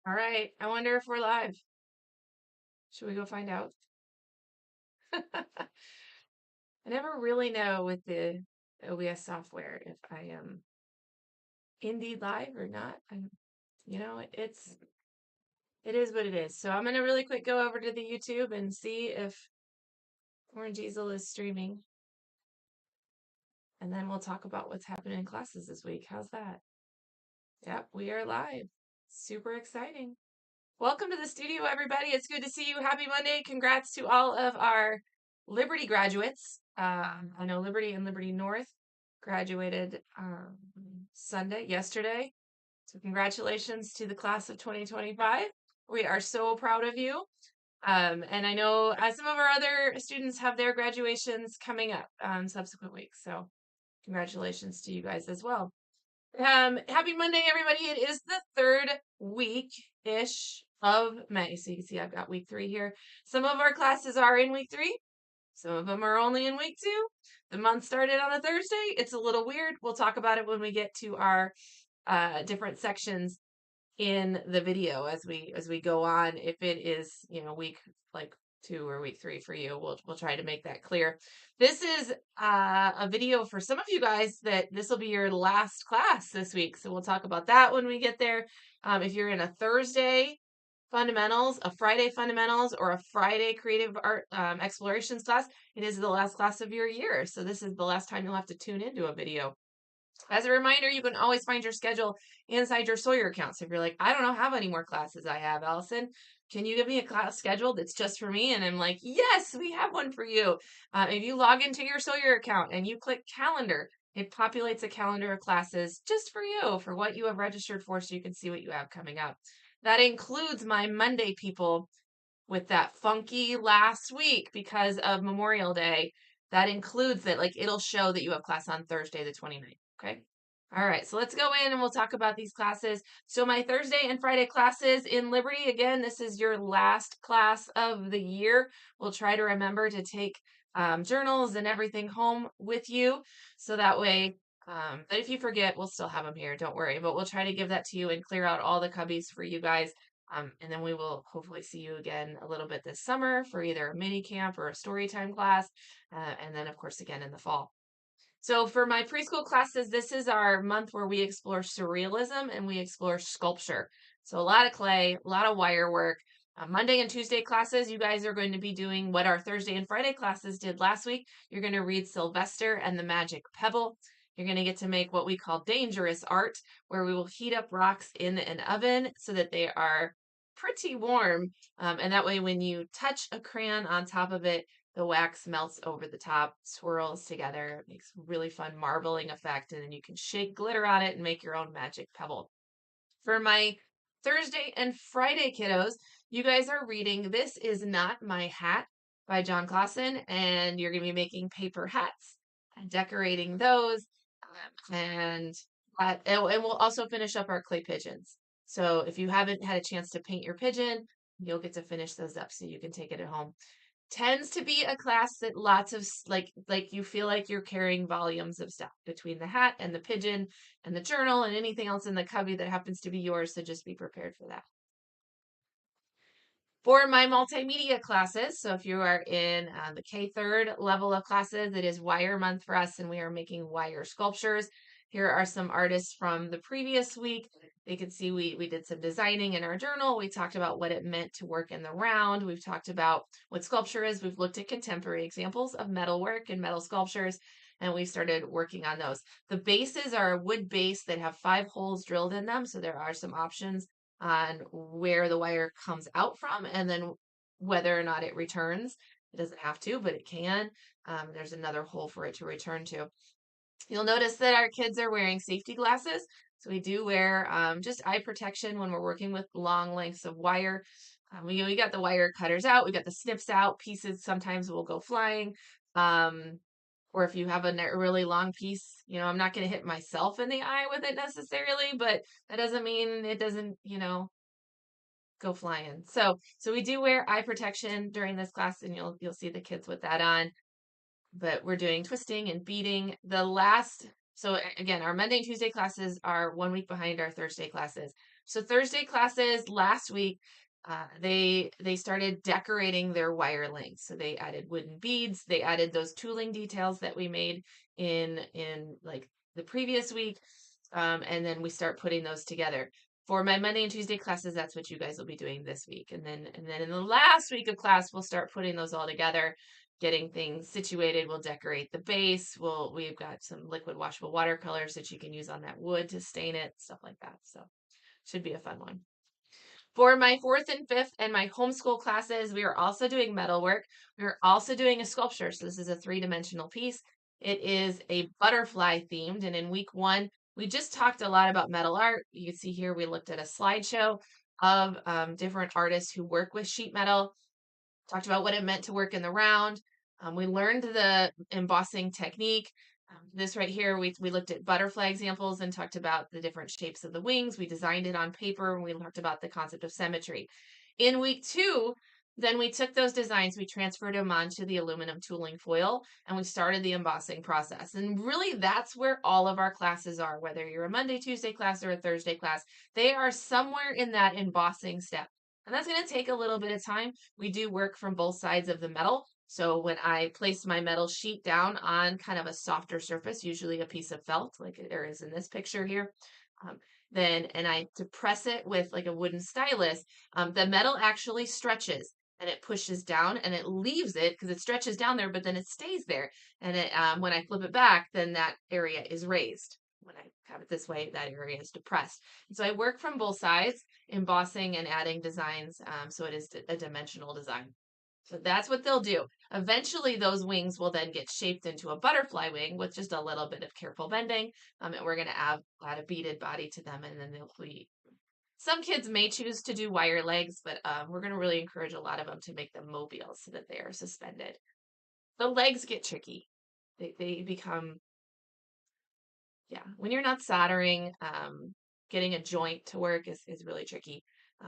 All right. I wonder if we're live. Should we go find out? I never really know with the OBS software if I am indeed live or not. It is what it is. So I'm gonna really quick go over to the YouTube and see if Orange Easel is streaming, and then we'll talk about what's happening in classes this week. How's that? Yep, we are live. Super exciting. Welcome to the studio, everybody. It's good to see you. Happy Monday. Congrats to all of our Liberty graduates. I know Liberty and Liberty North graduated yesterday. So congratulations to the class of 2025. We are so proud of you. And I know some of our other students have their graduations coming up subsequent weeks. So congratulations to you guys as well. Happy Monday, everybody. It is the third week-ish of May. So you can see I've got week 3 here. Some of our classes are in week 3. Some of them are only in week 2. The month started on a Thursday. It's a little weird. We'll talk about it when we get to our different sections in the video as we go on. If it is, week like 2 or week 3 for you, we'll try to make that clear. This is a video for some of you guys that this will be your last class this week. So we'll talk about that when we get there. If you're in a Thursday fundamentals, a Friday fundamentals, or a Friday creative art explorations class, it is the last class of your year. So this is the last time you'll have to tune into a video. As a reminder, you can always find your schedule inside your Sawyer account. So if you're like, I don't know how many more classes I have, Allison, can you give me a class schedule that's just for me? And I'm like, yes, we have one for you. If you log into your Sawyer account and you click calendar, it populates a calendar of classes just for you, for what you have registered for, so you can see what you have coming up. That includes my Monday people with that funky last week because of Memorial Day. That includes that, like, it'll show that you have class on Thursday, the 29th. Okay. All right. So let's go in and we'll talk about these classes. So my Thursday and Friday classes in Liberty, again, this is your last class of the year. We'll try to remember to take journals and everything home with you. So that way, but if you forget, we'll still have them here. Don't worry. But we'll try to give that to you and clear out all the cubbies for you guys. And then we will hopefully see you again a little bit this summer for either a mini camp or a story time class. And then, of course, again in the fall. So for my preschool classes, this is our month where we explore surrealism and we explore sculpture. So a lot of clay, a lot of wire work. Monday and Tuesday classes, you guys are going to be doing what our Thursday and Friday classes did last week. You're going to read Sylvester and the Magic Pebble. You're going to get to make what we call dangerous art, where we will heat up rocks in an oven so that they are pretty warm. And that way, when you touch a crayon on top of it, the wax melts over the top, swirls together, it makes a really fun marbling effect, and then you can shake glitter on it and make your own magic pebble. For my Thursday and Friday kiddos, you guys are reading This Is Not My Hat by John Clausen, and you're going to be making paper hats and decorating those. And we'll also finish up our clay pigeons. So if you haven't had a chance to paint your pigeon, you'll get to finish those up so you can take it at home. Tends to be a class that lots of like you feel like you're carrying volumes of stuff between the hat and the pigeon and the journal and anything else in the cubby that happens to be yours, so just be prepared for that. For my multimedia classes, so if you are in the K3 level of classes, it is wire month for us and we are making wire sculptures. Here are some artists from the previous week. You can see we did some designing in our journal. We talked about what it meant to work in the round. We've talked about what sculpture is. We've looked at contemporary examples of metalwork and metal sculptures, and we started working on those. The bases are a wood base that have 5 holes drilled in them, so there are some options on where the wire comes out from and then whether or not it returns. It doesn't have to, but it can. There's another hole for it to return to. You'll notice that our kids are wearing safety glasses. So we do wear just eye protection when we're working with long lengths of wire. We got the wire cutters out. We got the snips out. Pieces sometimes will go flying. Or if you have a really long piece, I'm not going to hit myself in the eye with it necessarily, but that doesn't mean it doesn't, go flying. So we do wear eye protection during this class, and you'll see the kids with that on. But we're doing twisting and beading. The last So again, our Monday and Tuesday classes are 1 week behind our Thursday classes. So Thursday classes last week, they started decorating their wire lengths. So they added wooden beads. They added those tooling details that we made in like the previous week, and then we start putting those together. For my Monday and Tuesday classes, that's what you guys will be doing this week. And then in the last week of class, we'll start putting those all together, getting things situated. We'll decorate the base. We've got some liquid washable watercolors that you can use on that wood to stain it, stuff like that. So should be a fun one. For my 4th and 5th and my homeschool classes, we are also doing metalwork. We are also doing a sculpture. So this is a 3-dimensional piece. It is a butterfly themed. And in week 1, we just talked a lot about metal art. You can see here we looked at a slideshow of different artists who work with sheet metal, talked about what it meant to work in the round. We learned the embossing technique. This right here, we looked at butterfly examples and talked about the different shapes of the wings. We designed it on paper, and we talked about the concept of symmetry. In week 2, then we took those designs, we transferred them onto the aluminum tooling foil, and we started the embossing process. And really, that's where all of our classes are, whether you're a Monday, Tuesday class or a Thursday class. They are somewhere in that embossing step. And that's going to take a little bit of time. We do work from both sides of the metal. So when I place my metal sheet down on kind of a softer surface, usually a piece of felt, like there is in this picture here, um, and I depress it with like a wooden stylus, the metal actually stretches and it pushes down and it leaves it because it stretches down there, but then it stays there. And when I flip it back, then that area is raised. When I have it this way, that area is depressed. And so I work from both sides, embossing and adding designs, so it is a dimensional design. So that's what they'll do. Eventually, those wings will then get shaped into a butterfly wing with just a little bit of careful bending. And we're going to add a beaded body to them. And then they'll be, some kids may choose to do wire legs, but we're going to really encourage a lot of them to make them mobile so that they are suspended. The legs get tricky. They become, yeah, when you're not soldering, getting a joint to work is really tricky.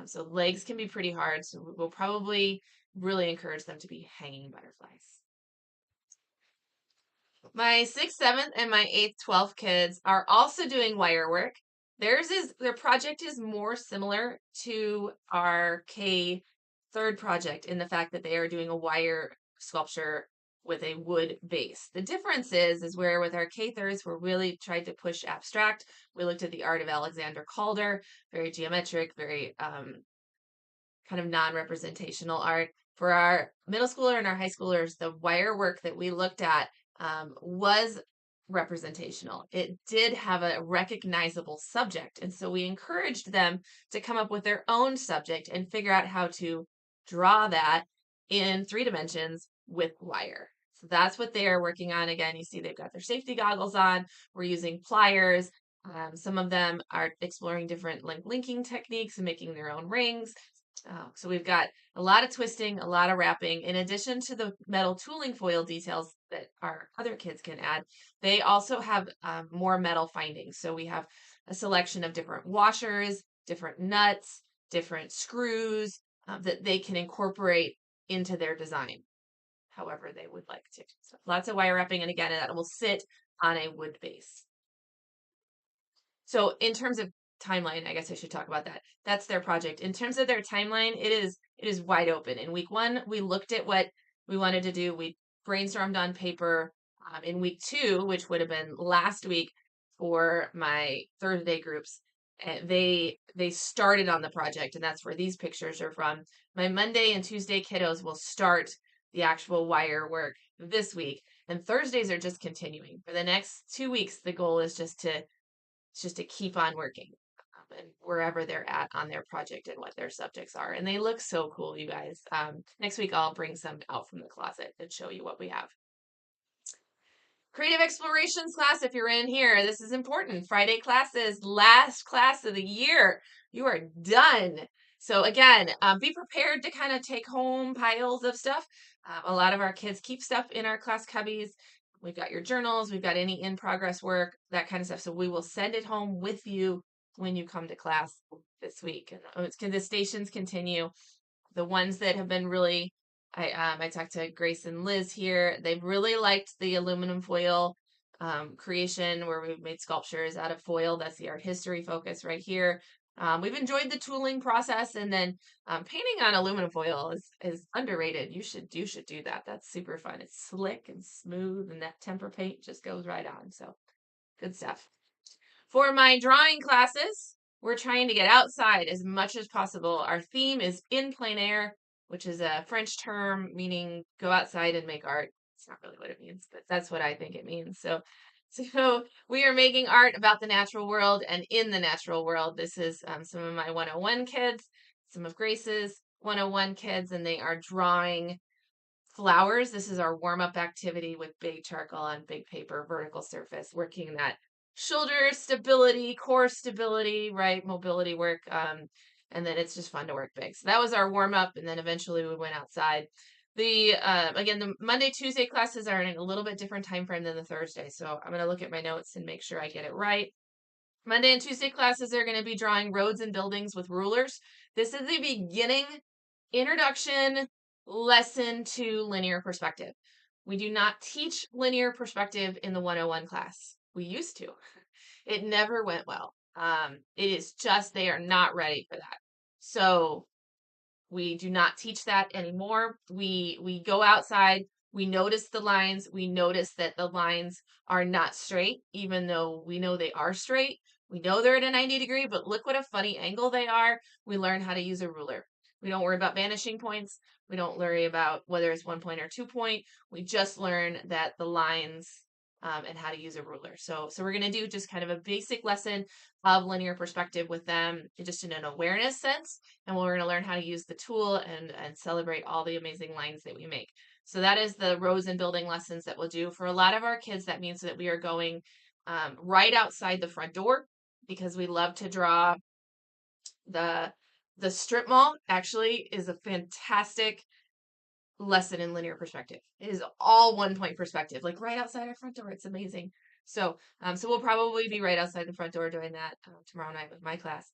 So legs can be pretty hard. So we'll probably really encourage them to be hanging butterflies. My 6th, 7th, and my 8th, 12th kids are also doing wire work. Their project is more similar to our K 3rd project in the fact that they are doing a wire sculpture with a wood base. The difference is where with our K 3rds, we're really tried to push abstract. We looked at the art of Alexander Calder, very geometric, very kind of non-representational art. For our middle schooler and our high schoolers, the wire work that we looked at was representational. It did have a recognizable subject. And so we encouraged them to come up with their own subject and figure out how to draw that in 3 dimensions with wire. So that's what they are working on. Again, you see they've got their safety goggles on. We're using pliers. Some of them are exploring different linking techniques and making their own rings. So we've got a lot of twisting, a lot of wrapping. In addition to the metal tooling foil details that our other kids can add, they also have more metal findings. So we have a selection of different washers, different nuts, different screws that they can incorporate into their design however they would like to. So lots of wire wrapping, and again, that will sit on a wood base. So in terms of timeline, I guess I should talk about that. That's their project. In terms of their timeline, it is wide open. In week 1, we looked at what we wanted to do. We brainstormed on paper. In week 2, which would have been last week for my Thursday groups, they started on the project, and that's where these pictures are from. My Monday and Tuesday kiddos will start the actual wire work this week, and Thursdays are just continuing. For the next 2 weeks, the goal is just to keep on working and wherever they're at on their project and what their subjects are. And they look so cool, you guys. Next week, I'll bring some out from the closet and show you what we have. Creative Explorations class, if you're in here, this is important. Friday classes, last class of the year. You are done. So again, be prepared to kind of take home piles of stuff. A lot of our kids keep stuff in our class cubbies. We've got your journals, we've got any in-progress work, that kind of stuff. So we will send it home with you when you come to class this week. And the stations continue. The ones that have been really, I talked to Grace and Liz here. They've really liked the aluminum foil creation where we've made sculptures out of foil. That's the art history focus right here. We've enjoyed the tooling process, and then painting on aluminum foil is underrated. You should do that. That's super fun. It's slick and smooth, and that tempera paint just goes right on. So good stuff. For my drawing classes, we're trying to get outside as much as possible. Our theme is in plein air, which is a French term meaning go outside and make art. It's not really what it means, but that's what I think it means. So we are making art about the natural world and in the natural world. This is some of my 101 kids, some of Grace's 101 kids, and they are drawing flowers. This is our warm-up activity with big charcoal on big paper, vertical surface, working that shoulder stability, core stability, right? Mobility work. And then it's just fun to work big. So that was our warm-up, and then eventually we went outside. Again, the Monday, Tuesday classes are in a little bit different time frame than the Thursday. So I'm going to look at my notes and make sure I get it right. Monday and Tuesday classes are going to be drawing roads and buildings with rulers. This is the beginning introduction lesson to linear perspective. We do not teach linear perspective in the 101 class. We used to. It never went well. It is just they are not ready for that. So we do not teach that anymore. We go outside, we notice the lines, we notice that the lines are not straight, even though we know they are straight. We know they're at a 90 degree, but look what a funny angle they are. We learn how to use a ruler. We don't worry about vanishing points. We don't worry about whether it's 1 point or 2 point. We just learn that the lines and how to use a ruler. So we're going to do just kind of a basic lesson of linear perspective with them, just in an awareness sense. And we're going to learn how to use the tool and celebrate all the amazing lines that we make. So that is the rows and building lessons that we'll do. For a lot of our kids, that means that we are going right outside the front door, because we love to draw. The strip mall actually is a fantastic lesson in linear perspective. It is all 1 point perspective, like right outside our front door. It's amazing. So we'll probably be right outside the front door doing that tomorrow night with my class.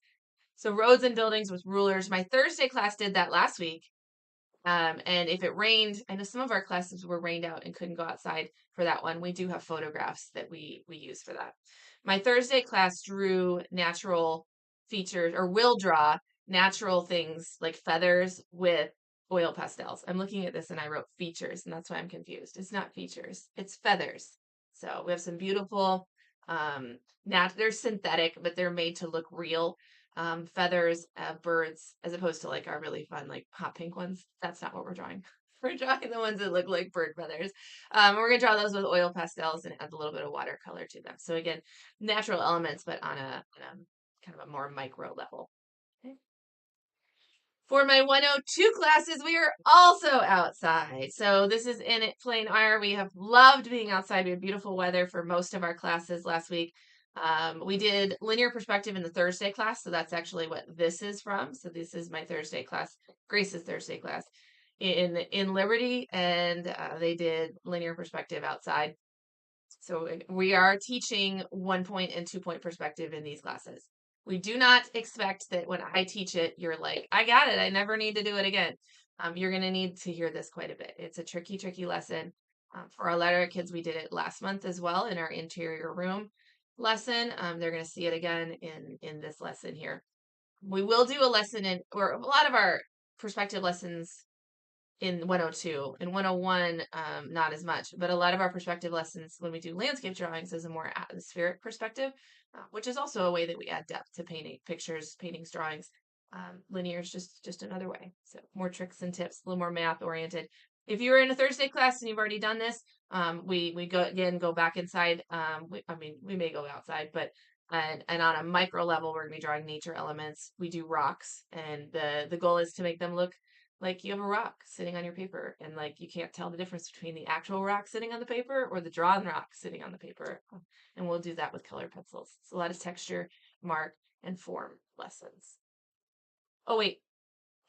So roads and buildings with rulers. My Thursday class did that last week. And if it rained, I know some of our classes were rained out and couldn't go outside for that one. We do have photographs that we use for that. My Thursday class drew natural features, or will draw natural things like feathers with oil pastels. I'm looking at this and I wrote features, and that's why I'm confused. It's not features, it's feathers. So we have some beautiful, they're synthetic, but they're made to look real feathers of birds, as opposed to like our really fun, like hot pink ones. That's not what we're drawing. We're drawing the ones that look like bird feathers. We're going to draw those with oil pastels and add a little bit of watercolor to them. So again, natural elements, but on a kind of a more micro level. Okay. For my 102 classes, we are also outside. So this is in it plein air. We have loved being outside. We had beautiful weather for most of our classes last week. We did linear perspective in the Thursday class, so that's actually what this is from. So this is my Thursday class, Grace's Thursday class in Liberty, and they did linear perspective outside. So we are teaching 1 point and 2 point perspective in these classes. We do not expect that when I teach it, you're like, I got it. I never need to do it again. You're going to need to hear this quite a bit. It's a tricky, tricky lesson. For our letter kids, we did it last month as well in our interior room lesson. They're going to see it again in this lesson here. We will do a lesson or a lot of our perspective lessons in 102. In 101, not as much, but a lot of our perspective lessons when we do landscape drawings is a more atmospheric perspective, which is also a way that we add depth to painting, pictures, paintings, drawings. Linear is just another way. So more tricks and tips, a little more math oriented. If you were in a Thursday class and you've already done this, we go back inside. We may go outside, but and on a micro level, we're gonna be drawing nature elements. We do rocks, and the goal is to make them look like you have a rock sitting on your paper, and like you can't tell the difference between the actual rock sitting on the paper or the drawn rock sitting on the paper. And we'll do that with colored pencils. It's a lot of texture, mark, and form lessons. Oh wait,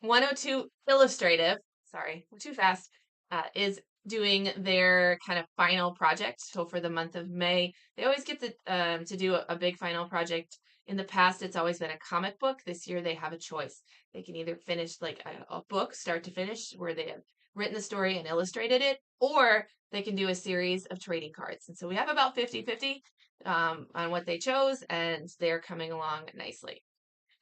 102 illustrative, sorry, too fast, is doing their kind of final project. So for the month of May, they always get to do a big final project. In the past, it's always been a comic book. This year, they have a choice. They can either finish like a book, start to finish, where they have written the story and illustrated it, or they can do a series of trading cards. And so we have about 50-50 on what they chose, and they're coming along nicely.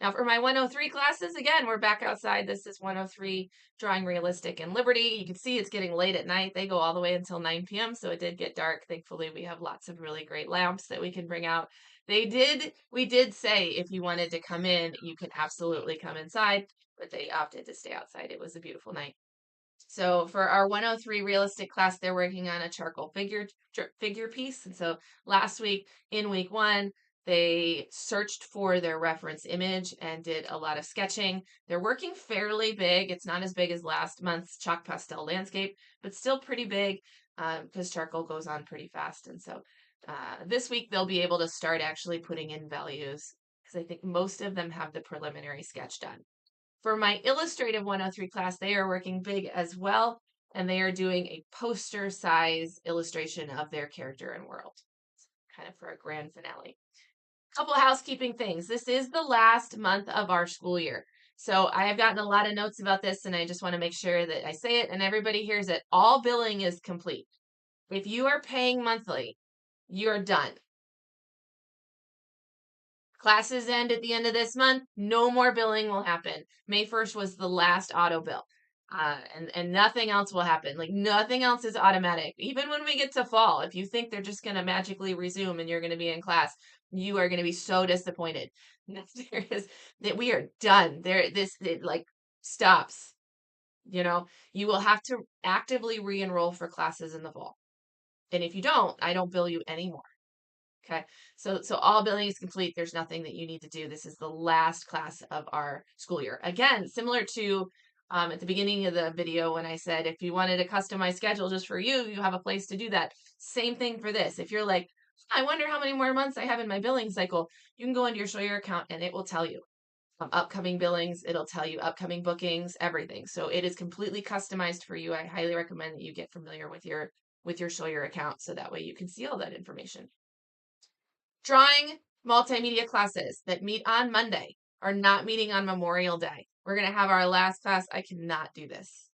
Now for my 103 classes, again, we're back outside. This is 103 Drawing Realistic and Liberty. You can see it's getting late at night. They go all the way until 9 p.m., so it did get dark. Thankfully, we have lots of really great lamps that we can bring out. We did say if you wanted to come in, you can absolutely come inside, but they opted to stay outside. It was a beautiful night. So for our 103 realistic class, they're working on a charcoal figure piece. And so last week in week 1, they searched for their reference image and did a lot of sketching. They're working fairly big. It's not as big as last month's chalk pastel landscape, but still pretty big because charcoal goes on pretty fast. And so this week they'll be able to start actually putting in values because I think most of them have the preliminary sketch done. For my illustrative 103 class, they are working big as well, and they are doing a poster size illustration of their character and world, kind of for a grand finale. Couple housekeeping things. This is the last month of our school year. So I have gotten a lot of notes about this, and I just want to make sure that I say it and everybody hears it. All billing is complete. If you are paying monthly, you're done. Classes end at the end of this month. No more billing will happen. May 1st was the last auto bill. And nothing else will happen. Like nothing else is automatic. Even when we get to fall, if you think they're just going to magically resume and you're going to be in class, you are going to be so disappointed. That we are done. It like stops. You know, you will have to actively re-enroll for classes in the fall. And if you don't, I don't bill you anymore. Okay, so all billing is complete. There's nothing that you need to do. This is the last class of our school year. Again, similar to at the beginning of the video when I said if you wanted a customized schedule just for you, you have a place to do that. Same thing for this. If you're like, I wonder how many more months I have in my billing cycle, you can go into your Sawyer account and it will tell you upcoming billings. It'll tell you upcoming bookings, everything. So it is completely customized for you. I highly recommend that you get familiar with your Sawyer account so that way you can see all that information. Drawing multimedia classes that meet on Monday are not meeting on Memorial Day. We're going to have our last class. I cannot do this.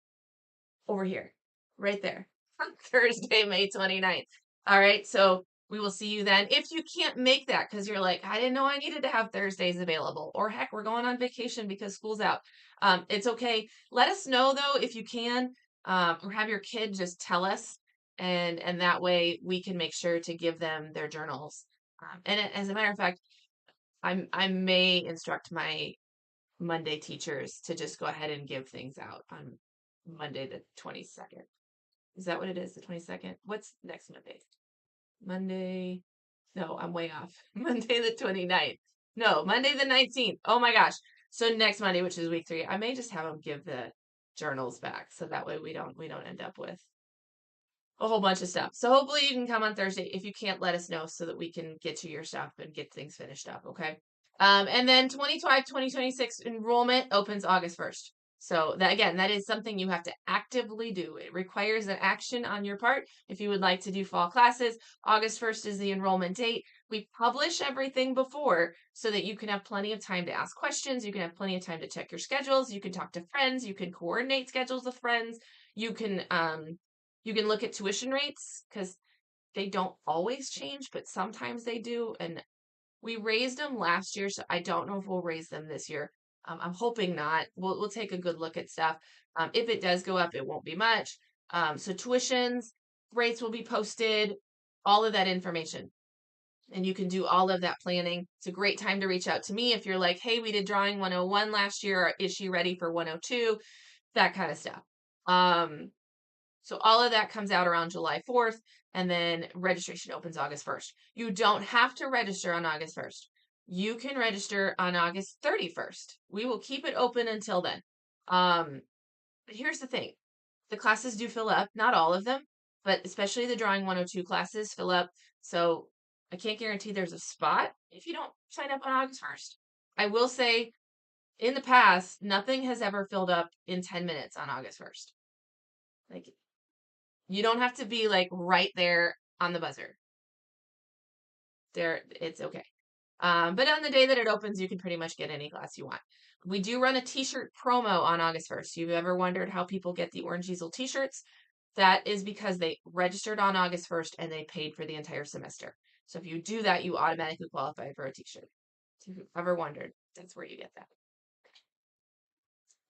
Over here, right there, on Thursday, May 29th. All right, so we will see you then. If you can't make that because you're like, I didn't know I needed to have Thursdays available, or heck, we're going on vacation because school's out. It's okay. Let us know though if you can, or have your kid just tell us, and that way we can make sure to give them their journals. And as a matter of fact, I may instruct my Monday teachers to just go ahead and give things out on Monday the 22nd. Is that what it is? The 22nd? What's next Monday? Monday. No, I'm way off. Monday the 29th. No, Monday the 19th. Oh my gosh. So next Monday, which is week 3, I may just have them give the journals back so that way we don't end up with a whole bunch of stuff. So hopefully you can come on Thursday. If you can't, let us know so that we can get to your stuff and get things finished up. Okay. And then 2025-2026 enrollment opens August 1st. So that is something you have to actively do. It requires an action on your part. If you would like to do fall classes, August 1st is the enrollment date. We publish everything before so that you can have plenty of time to ask questions. You can have plenty of time to check your schedules. You can talk to friends. You can coordinate schedules with friends. You can look at tuition rates because they don't always change, but sometimes they do. And we raised them last year, so I don't know if we'll raise them this year. I'm hoping not. We'll take a good look at stuff. If it does go up, it won't be much. So tuitions, rates will be posted, all of that information. And you can do all of that planning. It's a great time to reach out to me if you're like, hey, we did drawing 101 last year. Is she ready for 102? That kind of stuff. So all of that comes out around July 4th, and then registration opens August 1st. You don't have to register on August 1st. You can register on August 31st. We will keep it open until then. But here's the thing. The classes do fill up, not all of them, but especially the Drawing 102 classes fill up. So I can't guarantee there's a spot if you don't sign up on August 1st. I will say, in the past, nothing has ever filled up in 10 minutes on August 1st. Like, you don't have to be like right there on the buzzer. It's okay. But on the day that it opens, you can pretty much get any class you want. We do run a t-shirt promo on August 1st. You've ever wondered how people get the Orange Easel t-shirts? That is because they registered on August 1st and they paid for the entire semester. So if you do that, you automatically qualify for a t-shirt. So if you've ever wondered, that's where you get that.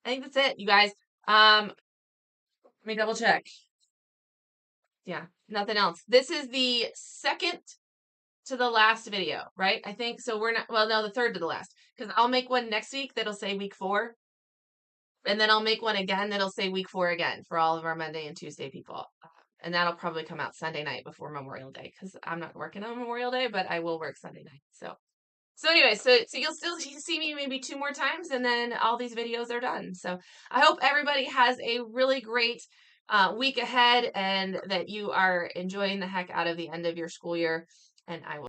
I think that's it, you guys. Let me double check. Yeah, nothing else. This is the second to the last video, right? I think so. We're not, well, no, the third to the last, because I'll make one next week that'll say week 4. And then I'll make one again that'll say week 4 again for all of our Monday and Tuesday people. And that'll probably come out Sunday night before Memorial Day, because I'm not working on Memorial Day, but I will work Sunday night. So anyway, so you'll still see me maybe 2 more times, and then all these videos are done. So I hope everybody has a really great week ahead, and that you are enjoying the heck out of the end of your school year. And I will